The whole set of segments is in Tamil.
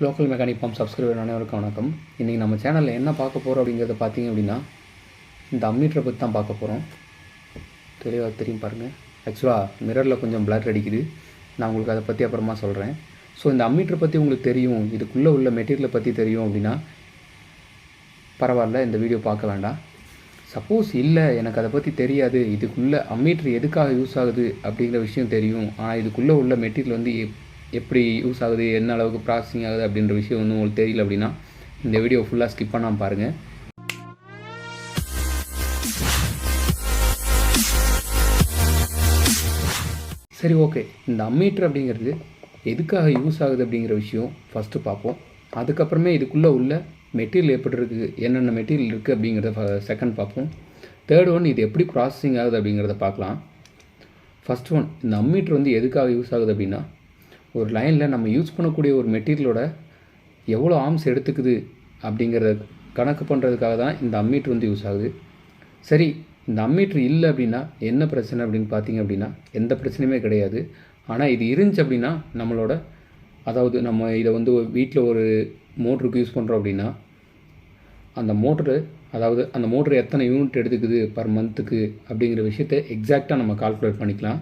லோக்கல் மெக்கானிக் பம்ப் சப்ஸ்கிரைபர் அனைவருக்கும் வணக்கம். இன்றைக்கி நம்ம சேனலில் என்ன பார்க்க போகிறோம் அப்படிங்கிறத பார்த்தீங்க அப்படின்னா, இந்த அம்மீட்டரை பற்றி தான் பார்க்க போகிறோம். தெளிவாக தெரியும் பாருங்கள். ஆக்சுவலாக மிரரில் கொஞ்சம் பிளர் அடிக்குது. நான் உங்களுக்கு அதை பற்றி அப்புறமா சொல்கிறேன். ஸோ இந்த அம்மீட்டரை பற்றி உங்களுக்கு தெரியும், இதுக்குள்ளே உள்ள மெட்டீரியலை பற்றி தெரியும் அப்படின்னா பரவாயில்ல, இந்த வீடியோ பார்க்க வேண்டாம். சப்போஸ் இல்லை, எனக்கு அதை பற்றி தெரியாது, இதுக்குள்ளே அம்மீட்டர் எதுக்காக யூஸ் ஆகுது அப்படிங்கிற விஷயம் தெரியும், ஆனால் இதுக்குள்ளே உள்ள மெட்டீரியல் வந்து எப்படி யூஸ் ஆகுது, என்ன அளவுக்கு ப்ராசஸிங் ஆகுது அப்படின்ற விஷயம் வந்து உங்களுக்கு தெரியல அப்படின்னா இந்த வீடியோ ஃபுல்லாக ஸ்கிப் பண்ணாமல் பாருங்கள். சரி, ஓகே. இந்த அம்மீட்டர் அப்படிங்கிறது எதுக்காக யூஸ் ஆகுது அப்படிங்கிற விஷயம் ஃபஸ்ட்டு பார்ப்போம். அதுக்கப்புறமே இதுக்குள்ளே உள்ள மெட்டீரியல் எப்படி இருக்குது, என்னென்ன மெட்டீரியல் இருக்குது அப்படிங்கிறத செகண்ட் பார்ப்போம். தேர்ட் ஒன், இது எப்படி ப்ராசஸிங் ஆகுது அப்படிங்கிறத பார்க்கலாம். ஃபஸ்ட் ஒன், இந்த அம்மீட்டர் வந்து எதுக்காக யூஸ் ஆகுது அப்படின்னா, ஒரு லைனில் நம்ம யூஸ் பண்ணக்கூடிய ஒரு மெட்டீரியலோட எவ்வளோ ஆர்ம்ஸ் எடுத்துக்குது அப்படிங்கிறத கணக்கு பண்ணுறதுக்காக தான் இந்த அம்மீட்டர் வந்து யூஸ் ஆகுது. சரி, இந்த அம்மீட்டர் இல்லை அப்படின்னா என்ன பிரச்சனை அப்படின்னு பார்த்தீங்க அப்படின்னா எந்த பிரச்சனையுமே கிடையாது. ஆனால் இது இருந்துச்சு அப்படின்னா நம்மளோட, அதாவது நம்ம இதை வந்து வீட்டில் ஒரு மோட்டருக்கு யூஸ் பண்ணுறோம் அப்படின்னா அந்த மோட்ரு, அதாவது அந்த மோட்ரு எத்தனை யூனிட் எடுத்துக்குது பர் மந்த்துக்கு அப்படிங்கிற விஷயத்தை எக்ஸாக்டாக நம்ம கால்குலேட் பண்ணிக்கலாம்.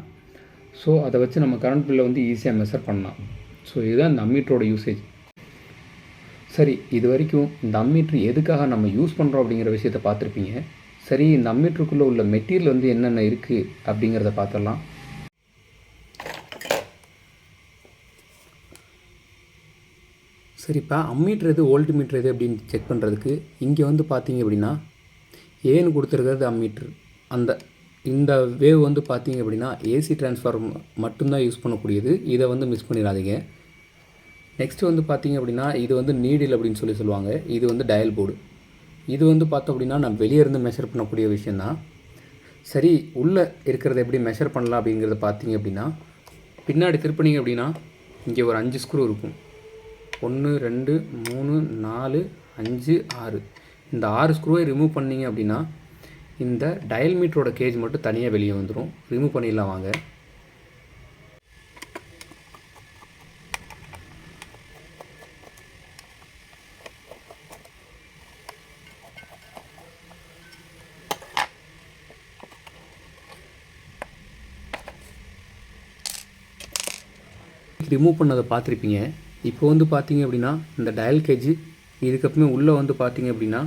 ஸோ அதை வச்சு நம்ம கரண்ட் பில்லை வந்து ஈஸியாக மெஷர் பண்ணலாம். ஸோ இதுதான் இந்த அம்மீட்டரோட யூசேஜ். சரி, இது வரைக்கும் இந்த அம்மீட்ரு எதுக்காக நம்ம யூஸ் பண்ணுறோம் அப்படிங்கிற விஷயத்தை பார்த்துருப்பீங்க. சரி, இந்த அம்மீட்டருக்குள்ளே உள்ள மெட்டீரியல் வந்து என்னென்ன இருக்குது அப்படிங்கிறத பார்த்துடலாம். சரிப்பா, அம்மீட்டர் எது வோல்ட் மீட்டர் எது அப்படின்னு செக் பண்ணுறதுக்கு இங்கே வந்து பார்த்தீங்க அப்படின்னா ஏன்னு கொடுத்துருக்கிறது அம்மீட்ரு. இந்த வேவ் வந்து பார்த்தீங்க அப்படின்னா ஏசி டிரான்ஸ்ஃபார்ம் மட்டும்தான் யூஸ் பண்ணக்கூடியது. இதை வந்து மிஸ் பண்ணிடாதீங்க. நெக்ஸ்ட் வந்து பார்த்தீங்க அப்படின்னா இது வந்து நீடில் அப்படின்னு சொல்லுவாங்க. இது வந்து டயல் போர்டு. இது வந்து பார்த்தோம் அப்படின்னா நான் வெளியே இருந்து மெஷர் பண்ணக்கூடிய விஷயந்தான். சரி, உள்ளே இருக்கிறத எப்படி மெஷர் பண்ணலாம் அப்படிங்கிறத பார்த்தீங்க அப்படின்னா, பின்னாடி திருப்பினீங்க அப்படின்னா இங்கே ஒரு 5 ஸ்க்ரூ இருக்கும். 1 2 3 4 5 6. இந்த 6 ஸ்க்ரூவை ரிமூவ் பண்ணிங்க அப்படின்னா இந்த டயல் மீட்டரோட கேஜ் மட்டும் தனியாக வெளியே வந்துடும். ரிமூவ் பண்ணிடலாம் வாங்க. ரிமூவ் பண்ணதை பார்த்துருப்பீங்க. இப்போ வந்து பார்த்தீங்க அப்படின்னா இந்த டயல் கேஜ் இதுக்கப்புறமே உள்ளே வந்து பார்த்தீங்க அப்படின்னா,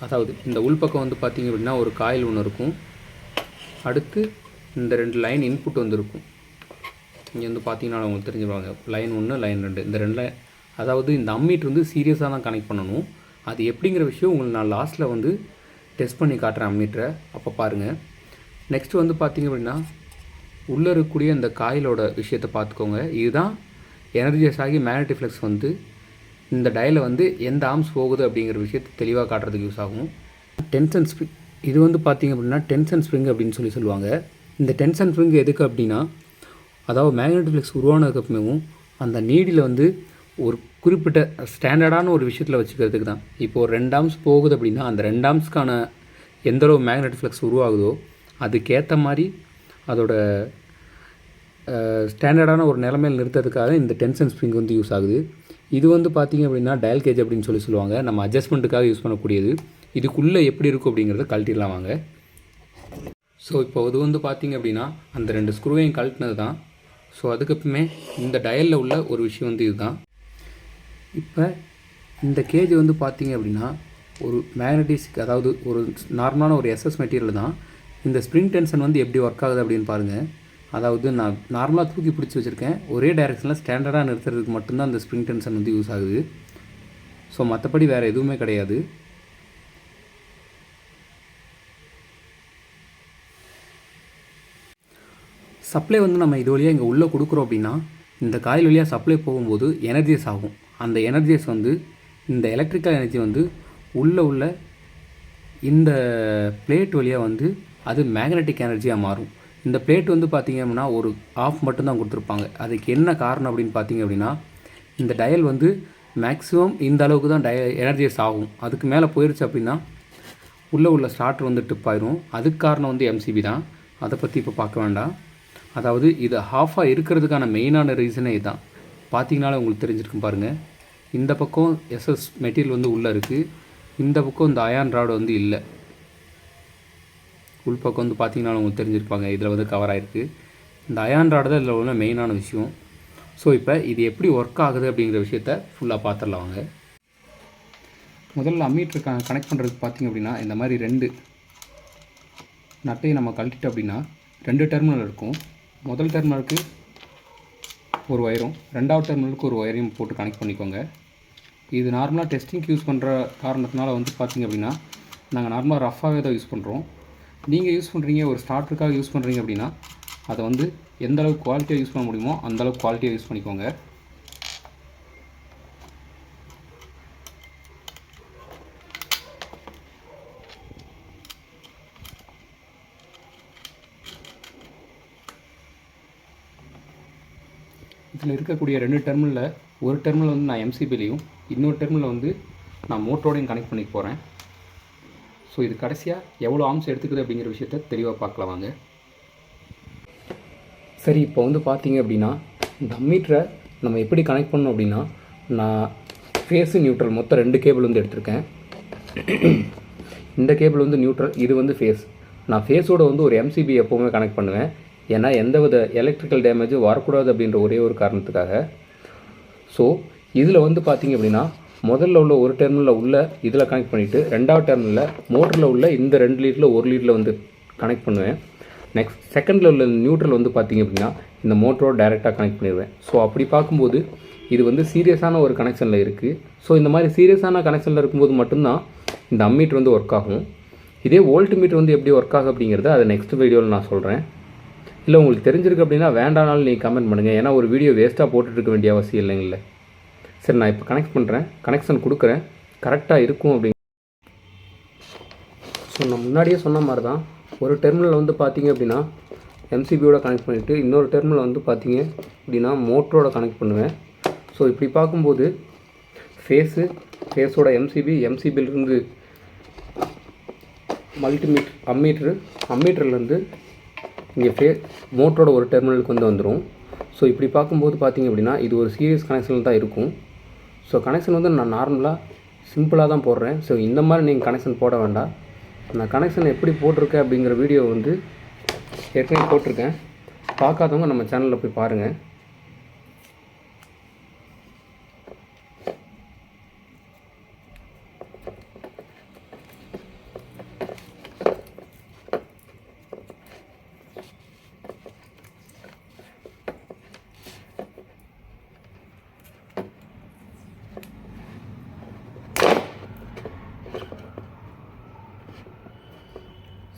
அதாவது இந்த உள்பக்கம் வந்து பார்த்திங்க அப்படின்னா ஒரு காயில் ஒன்று இருக்கும். அடுத்து இந்த 2 லைன் இன்புட் வந்துருக்கும். இங்கே வந்து பார்த்தீங்கன்னா உங்களுக்கு தெரிஞ்சுருவாங்க, லைன் 1 லைன் 2. இந்த 2 லைன், அதாவது இந்த அம்மீட்டர் வந்து சீரியஸாக தான் கனெக்ட் பண்ணணும். அது எப்படிங்கிற விஷயம் உங்களுக்கு நான் லாஸ்ட்டில் வந்து டெஸ்ட் பண்ணி காட்டுறேன் அம்மீட்டரை, அப்போ பாருங்கள். நெக்ஸ்ட்டு வந்து பார்த்திங்க அப்படின்னா உள்ளே இருக்கக்கூடிய இந்த காயிலோட விஷயத்தை பார்த்துக்கோங்க. இதுதான் எனர்ஜியஸ் ஆகி மேக்னெட்டிக் ஃப்ளக்ஸ் வந்து இந்த டயலை வந்து எந்த ஆர்ம்ஸ் போகுது அப்படிங்கிற விஷயத்தை தெளிவாக காட்டுறதுக்கு யூஸ் ஆகும். டென்ஷன் ஸ்ப்ரிங், இது வந்து பார்த்திங்க அப்படின்னா டென்ஷன் ஸ்ப்ரிங் அப்படின்னு சொல்லுவாங்க. இந்த டென்ஷன் ஸ்ப்ரிங் எதுக்கு அப்படின்னா, அதாவது மேக்னெட்டிக் ஃப்ளக்ஸ் உருவானதுக்கப்புறமேவும் அந்த நீடில் வந்து ஒரு குறிப்பிட்ட ஸ்டாண்டர்டான ஒரு விஷயத்தில் வச்சுக்கிறதுக்கு தான். இப்போது 2 ஆர்ம்ஸ் போகுது அப்படின்னா அந்த 2 ஆர்ம்ஸ்க்கான எந்தளவு மேக்னெட்டிக் ஃப்ளக்ஸ் உருவாகுதோ அதுக்கேற்ற மாதிரி அதோட ஸ்டாண்டர்டான ஒரு நிலைமையில் நிறுத்துறதுக்காக இந்த டென்ஷன் ஸ்ப்ரிங் வந்து யூஸ் ஆகுது. இது வந்து பார்த்திங்க அப்படின்னா டயல் கேஜ் அப்படின்னு சொல்லுவாங்க. நம்ம அட்ஜஸ்ட்மெண்ட்டுக்காக யூஸ் பண்ணக்கூடியது. இதுக்குள்ளே எப்படி இருக்கும் அப்படிங்கிறத கழட்டிடலாம் வாங்க. ஸோ இப்போ இது வந்து பார்த்திங்க அப்படின்னா அந்த 2 ஸ்க்ரூவையும் கழட்டினது தான். ஸோ அதுக்கப்புறமே இந்த டயலில் உள்ள ஒரு விஷயம் வந்து இதுதான். இப்போ இந்த கேஜ் வந்து பார்த்திங்க அப்படின்னா ஒரு மேக்னட்டிக், அதாவது ஒரு நார்மலான ஒரு எஸ்எஸ் மெட்டீரியல் தான். இந்த ஸ்ப்ரிங் டென்ஷன் வந்து எப்படி ஒர்க் ஆகுது அப்படின்னு பாருங்கள். அதாவது நான் நார்மலாக தூக்கி பிடிச்சி வச்சுருக்கேன். ஒரே டைரெக்ஷனில் ஸ்டாண்டர்டாக நிறுத்துறதுக்கு மட்டும்தான் அந்த ஸ்ப்ரிங் டென்ஷன் வந்து யூஸ் ஆகுது. ஸோ மற்றபடி வேறு எதுவுமே கிடையாது. சப்ளை வந்து நம்ம இது வழியாக இங்கே உள்ளே கொடுக்குறோம் அப்படின்னா இந்த காயில் வழியாக சப்ளை போகும்போது எனர்ஜிஸ் ஆகும். அந்த எனர்ஜிஸ் வந்து இந்த எலக்ட்ரிக்கல் எனர்ஜி வந்து உள்ள இந்த பிளேட் வழியாக வந்து அது மேக்னெட்டிக் எனர்ஜியாக மாறும். இந்த பிளேட் வந்து பார்த்திங்க அப்படின்னா ஒரு ஆஃப் மட்டும்தான் கொடுத்துருப்பாங்க. அதுக்கு என்ன காரணம் அப்படின்னு பார்த்திங்க அப்படின்னா, இந்த டயல் வந்து மேக்ஸிமம் இந்த அளவுக்கு தான் எனர்ஜிஸ் ஆகும். அதுக்கு மேலே போயிடுச்சு அப்படின்னா உள்ள ஸ்டார்டர் வந்து டிப் ஆயிரும். அதுக்கு காரணம் வந்து எம்சிபி தான். அதை பற்றி இப்போ பார்க்க வேண்டாம். அதாவது இது ஹாஃபாக இருக்கிறதுக்கான மெயினான ரீசனே இதுதான். பார்த்தீங்கனாலே உங்களுக்கு தெரிஞ்சிருக்கும் பாருங்கள். இந்த பக்கம் எஸ்எஸ் மெட்டீரியல் வந்து உள்ளே இருக்குது, இந்த பக்கம் இந்த அயான் ராடு வந்து இல்லை. உள் பக்கம் வந்து பார்த்திங்கன்னா உங்களுக்கு தெரிஞ்சிருப்பாங்க, இதில் வந்து கவர் ஆகிருக்கு. இந்த அயான் ராடு தான் இதில் உள்ள மெயினான விஷயம். ஸோ இப்போ இது எப்படி ஒர்க் ஆகுது அப்படிங்கிற விஷயத்த ஃபுல்லாக பார்த்துடலாம் வாங்க. முதல்ல அம்மீட்டர் கனெக்ட் பண்ணுறதுக்கு பார்த்திங்க அப்படின்னா இந்த மாதிரி 2 நட்டையும் நம்ம கழட்டிட்டோம் அப்படின்னா 2 டெர்மினல் இருக்கும். முதல் டெர்மினலுக்கு ஒரு ஒயரும், ரெண்டாவது டெர்மினலுக்கு ஒரு ஒயரையும் போட்டு கனெக்ட் பண்ணிக்கோங்க. இது நார்மலாக டெஸ்டிங்க்கு யூஸ் பண்ணுற காரணத்தினால வந்து பார்த்திங்க அப்படின்னா நாங்கள் நார்மலாக ரஃபாகவே தான் யூஸ் பண்ணுறோம். நீங்கள் யூஸ் பண்ணுறீங்க, ஒரு ஸ்டார்டருக்காக யூஸ் பண்ணுறீங்க அப்படின்னா அதை வந்து எந்த அளவுக்கு குவாலிட்டியாக யூஸ் பண்ண முடியுமோ அந்தளவுக்கு குவாலிட்டியாக யூஸ் பண்ணிக்கோங்க. இதில் இருக்கக்கூடிய 2 டெர்மினலில் ஒரு டெர்மினல் வந்து நான் எம்சிபிலையும், இன்னொரு டெர்மினலில் வந்து நான் மோட்டரோடையும் கனெக்ட் பண்ணி போகிறேன். ஸோ இது கடைசியாக எவ்வளோ ஆம்ஸ் எடுத்துக்குது அப்படிங்கிற விஷயத்த தெளிவாக பார்க்கலாம் வாங்க. சரி, இப்போ வந்து பார்த்தீங்க அப்படின்னா இந்த அம்மீட்டரை நம்ம எப்படி கனெக்ட் பண்ணணும் அப்படின்னா, நான் ஃபேஸு நியூட்ரல் மொத்தம் 2 கேபிள் வந்து எடுத்திருக்கேன். இந்த கேபிள் வந்து நியூட்ரல், இது வந்து ஃபேஸ். நான் ஃபேஸோட வந்து ஒரு எம்சிபி எப்போவுமே கனெக்ட் பண்ணுவேன். ஏன்னா எந்தவித எலக்ட்ரிக்கல் டேமேஜும் வரக்கூடாது அப்படின்ற ஒரே ஒரு காரணத்துக்காக. ஸோ இதில் வந்து பார்த்திங்க அப்படின்னா முதல்ல உள்ள ஒரு டெர்மினலில் உள்ள இதில் கனெக்ட் பண்ணிவிட்டு, ரெண்டாவது டெர்மினலில் மோட்டரில் உள்ள இந்த 2 லீடில் 1 லீடில் வந்து கனெக்ட் பண்ணுவேன். நெக்ஸ்ட் செகண்டில் உள்ள நியூட்ரல் வந்து பார்த்திங்க அப்படின்னா இந்த மோட்டரோட டைரெக்டாக கனெக்ட் பண்ணிடுவேன். ஸோ அப்படி பார்க்கும்போது இது வந்து சீரியஸான ஒரு கனெக்ஷனில் இருக்குது. ஸோ இந்த மாதிரி சீரியஸான கனெக்ஷனில் இருக்கும்போது மட்டும்தான் இந்த அம்மீட்டர் வந்து ஒர்க் ஆகும். இதே வோல்ட் மீட்டர் வந்து எப்படி ஒர்க் ஆகும் அப்படிங்கிறத அதை நெக்ஸ்ட் வீடியோவில் நான் சொல்கிறேன். இல்லை உங்களுக்கு தெரிஞ்சிருக்கு அப்படின்னா வேண்டானாலும் நீங்கள் கமெண்ட் பண்ணுங்கள். ஏன்னா ஒரு வீடியோ வேஸ்ட்டாக போட்டுட்ருக்க வேண்டிய அவசியம் இல்லைங்களே. சரி, நான் இப்போ கனெக்ட் பண்ணுறேன், கனெக்ஷன் கொடுக்குறேன், கரெக்டாக இருக்கும் அப்படிங்க. ஸோ நான் முன்னாடியே சொன்ன மாதிரி தான் ஒரு டெர்மினல் வந்து பார்த்திங்க அப்படின்னா எம்சிபியோட கனெக்ட் பண்ணிவிட்டு, இன்னொரு டெர்மினல் வந்து பார்த்திங்க அப்படின்னா மோட்டரோட கனெக்ட் பண்ணுவேன். ஸோ இப்படி பார்க்கும்போது ஃபேஸோட எம்சிபியிலிருந்து அம்மீட்டர்லேருந்து இங்கே மோட்டரோட ஒரு டெர்மினலுக்கு வந்து வந்துடும். ஸோ இப்படி பார்க்கும்போது பார்த்திங்க அப்படின்னா இது ஒரு சீரியஸ் கனெக்ஷனில் தான் இருக்கும். ஸோ கனெக்ஷன் வந்து நான் நார்மலாக சிம்பிளாக தான் போடுறேன். ஸோ இந்த மாதிரி நீங்கள் கனெக்ஷன் போட வேண்டாம். நான் கனெக்ஷன் எப்படி போட்டிருக்கேன் அப்படிங்கிற வீடியோ வந்து ஏற்கனவே போட்டிருக்கேன். பார்க்காதவங்க நம்ம சேனலில் போய் பாருங்கள்.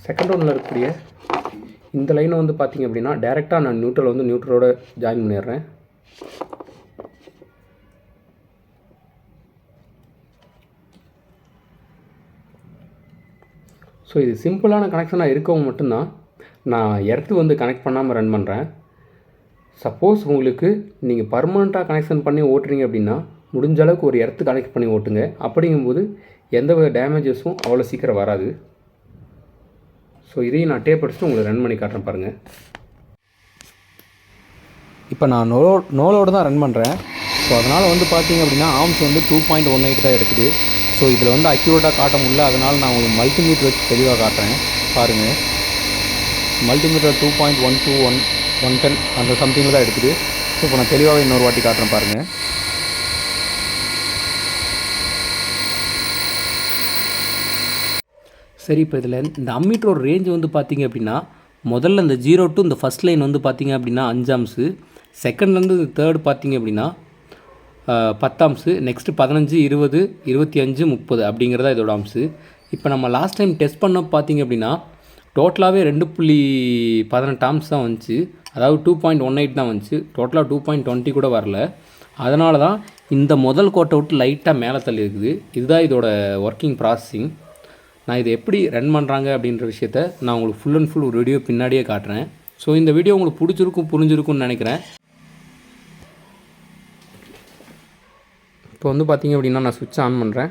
செகண்ட் ஒன்றில் இருக்கக்கூடிய இந்த லைனை வந்து பார்த்திங்க அப்படின்னா டைரெக்டாக நான் நியூட்ரலோட ஜாயின் பண்ணிடுறேன். ஸோ இது சிம்பிளான கனெக்ஷனாக இருக்கவும் மட்டும்தான் நான் எர்த்து வந்து கனெக்ட் பண்ணாமல் ரன் பண்ணுறேன். சப்போஸ் உங்களுக்கு நீங்கள் பர்மனெண்ட்டாக கனெக்ஷன் பண்ணி ஓட்டுறீங்க அப்படின்னா முடிஞ்ச அளவுக்கு ஒரு எர்த்து கனெக்ட் பண்ணி ஓட்டுங்க. அப்படிங்கும்போது எந்த வித டேமேஜஸும் அவ்வளோ சீக்கிரம் வராது. ஸோ இதையும் நான் டேப் அடிச்சுட்டு உங்களுக்கு ரன் பண்ணி காட்டுறேன் பாருங்கள். இப்போ நான் நோலோடு தான் ரன் பண்ணுறேன். ஸோ அதனால் வந்து பார்த்திங்க அப்படின்னா ஆர்ம்ஸ் வந்து 2.18 தான் எடுக்குது. ஸோ இதில் வந்து அக்யூரேட்டாக காட்ட முடியல. அதனால் நான் உங்களுக்கு மல்டிமீட்டர் வச்சு தெளிவாக காட்டுறேன் பாருங்கள். மல்டிமீட்டர் 2.12 110 அந்த சம்திங்கில் தான் எடுக்குது. ஸோ இப்போ நான் தெளிவாக இன்னொரு வாட்டி காட்டுறேன் பாருங்கள். சரி, இப்போ இதில் இந்த அம்மீட்டரோட ரேஞ்ச் வந்து பார்த்திங்க அப்படின்னா முதல்ல இந்த 0 to இந்த ஃபஸ்ட் லைன் வந்து பார்த்திங்க அப்படின்னா 5 ஆம்ஸு, செகண்ட்லேருந்து தேர்டு பார்த்திங்க அப்படின்னா 10 ஆம்ஸு, நெக்ஸ்ட்டு 15, 20, 25, 30 அப்படிங்கிறதா இதோட ஆம்ஸு. இப்போ நம்ம லாஸ்ட் டைம் டெஸ்ட் பண்ண பார்த்திங்க அப்படின்னா டோட்டலாகவே 2.18 ஆம்ஸ் தான் வந்துச்சு. அதாவது 2.18 தான் வந்துச்சு. டோட்டலாக 2.20 கூட வரல. அதனால தான் இந்த முதல் கோட்டை விட்டு லைட்டாக மேலே தள்ளி இருக்குது. இதுதான் இதோட ஒர்க்கிங் ப்ராசஸிங். நான் இதை எப்படி ரன் பண்ணுறாங்க அப்படின்ற விஷயத்த நான் உங்களுக்கு ஃபுல் அண்ட் ஃபுல் ஒரு வீடியோ பின்னாடியே காட்டுறேன். ஸோ இந்த வீடியோ உங்களுக்கு புரிஞ்சிருக்கும்னு நினைக்கிறேன். இப்போ வந்து பார்த்திங்க அப்படின்னா நான் சுவிட்ச் ஆன் பண்ணுறேன்.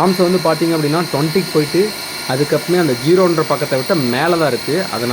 ஆர்ம்ஸை வந்து பார்த்திங்க அப்படின்னா 20க்கு போயிட்டு அதுக்கப்புறமே அந்த 0ன்ற பக்கத்தை விட்டு மேலே தான் இருக்குது. அதை நான்